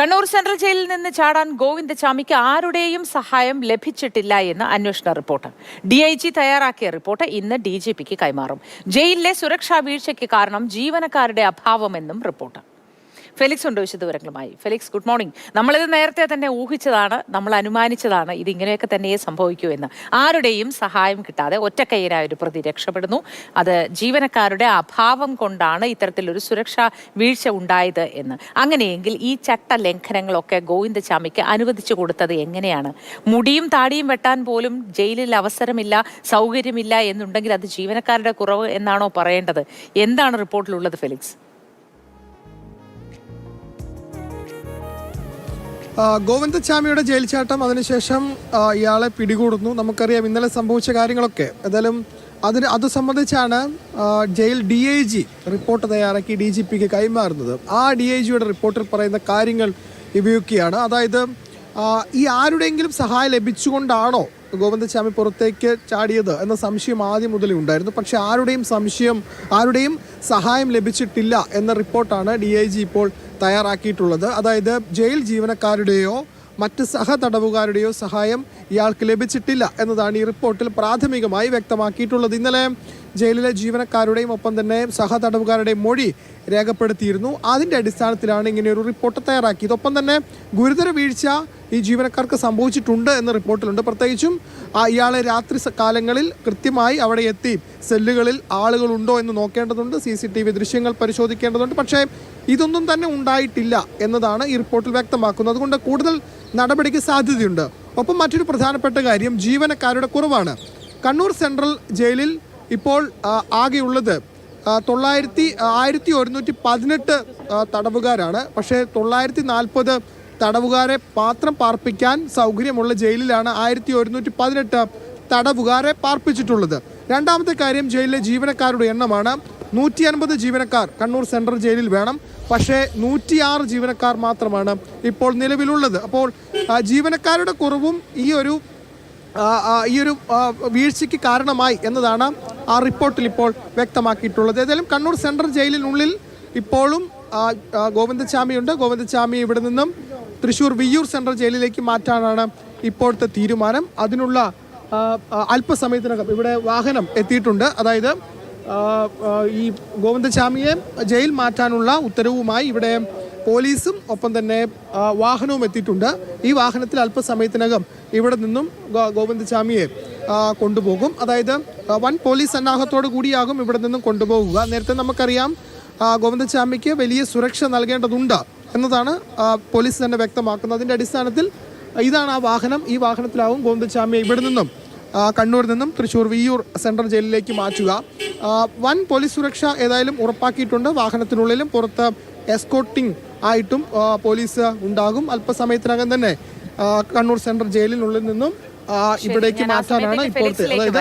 Kannur central ജയിലിൽ നിന്ന് ചാടാൻ ഗോവിന്ദചാമിക്ക് ആരുടെയും സഹായം ലഭിച്ചിട്ടില്ല എന്ന് അന്വേഷണ റിപ്പോർട്ട്. DIG തയ്യാറാക്കിയ റിപ്പോർട്ട് ഇന്ന് DGPക്ക് കൈമാറും. ജയിലിലെ സുരക്ഷാ വീഴ്ചയ്ക്ക് കാരണം ജീവനക്കാരുടെ അഭാവമെന്നും റിപ്പോർട്ട്. ഫെലിക്സ് ഉണ്ട് വിശദവിവരങ്ങളുമായി. Felix, good morning. നമ്മളിത് നേരത്തെ തന്നെ ഊഹിച്ചതാണ്, നമ്മൾ അനുമാനിച്ചതാണ് ഇത് ഇങ്ങനെയൊക്കെ തന്നെയേ സംഭവിക്കൂ എന്ന്. ആരുടെയും സഹായം കിട്ടാതെ ഒറ്റക്കൈയ്യനായ ഒരു പ്രതി രക്ഷപ്പെടുന്നു. അത് ജീവനക്കാരുടെ അഭാവം കൊണ്ടാണ് ഇത്തരത്തിലൊരു സുരക്ഷാ വീഴ്ച ഉണ്ടായത് എന്ന്. അങ്ങനെയെങ്കിൽ ഈ ചട്ട ലംഘനങ്ങളൊക്കെ ഗോവിന്ദചാമിക്ക് അനുവദിച്ചു കൊടുത്തത് എങ്ങനെയാണ്? മുടിയും താടിയും വെട്ടാൻ പോലും ജയിലിൽ അവസരമില്ല, സൗകര്യമില്ല എന്നുണ്ടെങ്കിൽ അത് ജീവനക്കാരുടെ കുറവ് എന്നാണോ പറയേണ്ടത്? എന്താണ് റിപ്പോർട്ടിലുള്ളത് ഫെലിക്സ്? ഗോവിന്ദചാമിയുടെ ജയിൽ ചാട്ടം, അതിനുശേഷം ഇയാളെ പിടികൂടുന്നു. നമുക്കറിയാം ഇന്നലെ സംഭവിച്ച കാര്യങ്ങളൊക്കെ. ഏതായാലും അത് സംബന്ധിച്ചാണ് ജയിൽ DIG റിപ്പോർട്ട് തയ്യാറാക്കി DGPക്ക് കൈമാറുന്നത്. ആ DIGയുടെ റിപ്പോർട്ടിൽ പറയുന്ന കാര്യങ്ങൾ ഇവയൊക്കെയാണ്. അതായത് ഈ ആരുടെയെങ്കിലും സഹായം ലഭിച്ചുകൊണ്ടാണോ ഗോവിന്ദചാമി പുറത്തേക്ക് ചാടിയത് എന്ന സംശയം ആദ്യം മുതലേ ഉണ്ടായിരുന്നു. പക്ഷെ ആരുടെയും സഹായം ലഭിച്ചിട്ടില്ല എന്ന റിപ്പോർട്ടാണ് DIG ഇപ്പോൾ തയ്യാറാക്കിയിട്ടുള്ളത്. അതായത് ജയിൽ ജീവനക്കാരുടെയോ മറ്റ് സഹതടവുകാരുടെയോ സഹായം ഇയാൾക്ക് ലഭിച്ചിട്ടില്ല എന്നതാണ് ഈ റിപ്പോർട്ടിൽ പ്രാഥമികമായി വ്യക്തമാക്കിയിട്ടുള്ളത്. ഇന്നലെ ജയിലിലെ ജീവനക്കാരുടെയും ഒപ്പം തന്നെ സഹതടവുകാരുടെയും മൊഴി രേഖപ്പെടുത്തിയിരുന്നു. അതിൻ്റെ അടിസ്ഥാനത്തിലാണ് ഇങ്ങനെയൊരു റിപ്പോർട്ട് തയ്യാറാക്കിയത്. ഒപ്പം തന്നെ ഗുരുതര വീഴ്ച ഈ ജീവനക്കാർക്ക് സംഭവിച്ചിട്ടുണ്ട് എന്ന റിപ്പോർട്ടിലുണ്ട്. പ്രത്യേകിച്ചും ഇയാളെ രാത്രി കാലങ്ങളിൽ കൃത്യമായി അവിടെ എത്തി സെല്ലുകളിൽ ആളുകളുണ്ടോ എന്ന് നോക്കേണ്ടതുണ്ട്, CCTV ദൃശ്യങ്ങൾ പരിശോധിക്കേണ്ടതുണ്ട്. പക്ഷേ ഇതൊന്നും തന്നെ ഉണ്ടായിട്ടില്ല എന്നതാണ് ഈ റിപ്പോർട്ടിൽ വ്യക്തമാക്കുന്നത്. അതുകൊണ്ട് കൂടുതൽ നടപടിക്ക് സാധ്യതയുണ്ട്. ഒപ്പം മറ്റൊരു പ്രധാനപ്പെട്ട കാര്യം ജീവനക്കാരുടെ കുറവാണ്. കണ്ണൂർ സെൻട്രൽ ജയിലിൽ ഇപ്പോൾ ആകെയുള്ളത് 1118 തടവുകാരാണ്. പക്ഷേ 940 തടവുകാരെ മാത്രം പാർപ്പിക്കാൻ സൗകര്യമുള്ള ജയിലിലാണ് 1118 തടവുകാരെ പാർപ്പിച്ചിട്ടുള്ളത്. രണ്ടാമത്തെ കാര്യം ജയിലിലെ ജീവനക്കാരുടെ എണ്ണമാണ്. 150 ജീവനക്കാർ കണ്ണൂർ സെൻട്രൽ ജയിലിൽ വേണം. പക്ഷേ 106 ജീവനക്കാർ മാത്രമാണ് ഇപ്പോൾ നിലവിലുള്ളത്. അപ്പോൾ ജീവനക്കാരുടെ കുറവും ഈ ഒരു വീഴ്ചയ്ക്ക് കാരണമായി എന്നതാണ് ആ റിപ്പോർട്ടിൽ ഇപ്പോൾ വ്യക്തമാക്കിയിട്ടുള്ളത്. ഏതായാലും കണ്ണൂർ സെൻട്രൽ ജയിലിനുള്ളിൽ ഇപ്പോഴും ഗോവിന്ദചാമിയുണ്ട്. ഗോവിന്ദചാമി ഇവിടെ നിന്നും തൃശ്ശൂർ വിയ്യൂർ സെൻട്രൽ ജയിലിലേക്ക് മാറ്റാനാണ് ഇപ്പോഴത്തെ തീരുമാനം. അതിനുള്ള അല്പസമയത്തിനകം ഇവിടെ വാഹനം എത്തിയിട്ടുണ്ട്. അതായത് ഈ ഗോവിന്ദചാമിയെ ജയിൽ മാറ്റാനുള്ള ഉത്തരവുമായി ഇവിടെ പോലീസും ഒപ്പം തന്നെ വാഹനവും എത്തിയിട്ടുണ്ട്. ഈ വാഹനത്തിൽ അല്പസമയത്തിനകം ഇവിടെ നിന്നും ഗോവിന്ദചാമിയെ കൊണ്ടുപോകും. അതായത് വൻ പോലീസ് സന്നാഹത്തോടു കൂടിയാകും ഇവിടെ നിന്നും കൊണ്ടുപോകുക. നേരത്തെ നമുക്കറിയാം ഗോവിന്ദചാമിക്ക് വലിയ സുരക്ഷ നൽകേണ്ടതുണ്ട് എന്നതാണ് പോലീസ് തന്നെ വ്യക്തമാക്കുന്നത്. അതിൻ്റെ അടിസ്ഥാനത്തിൽ ഇതാണ് ആ വാഹനം. ഈ വാഹനത്തിലാവും ഗോവിന്ദചാമിയെ ഇവിടെ നിന്നും കണ്ണൂരിൽ നിന്നും തൃശ്ശൂർ വിയ്യൂർ സെൻട്രൽ ജയിലിലേക്ക് മാറ്റുക. വൻ പോലീസ് സുരക്ഷ ഏതായാലും ഉറപ്പാക്കിയിട്ടുണ്ട്. വാഹനത്തിനുള്ളിലും പുറത്ത് എസ്കോർട്ടിംഗ് ആയിട്ടും പോലീസ് ഉണ്ടാകും. അല്പസമയത്തിനകം തന്നെ കണ്ണൂർ സെൻട്രൽ ജയിലിനുള്ളിൽ നിന്നും ഇവിടേക്ക് മാറ്റാനാണ് ഇപ്പോഴത്തെ, അതായത്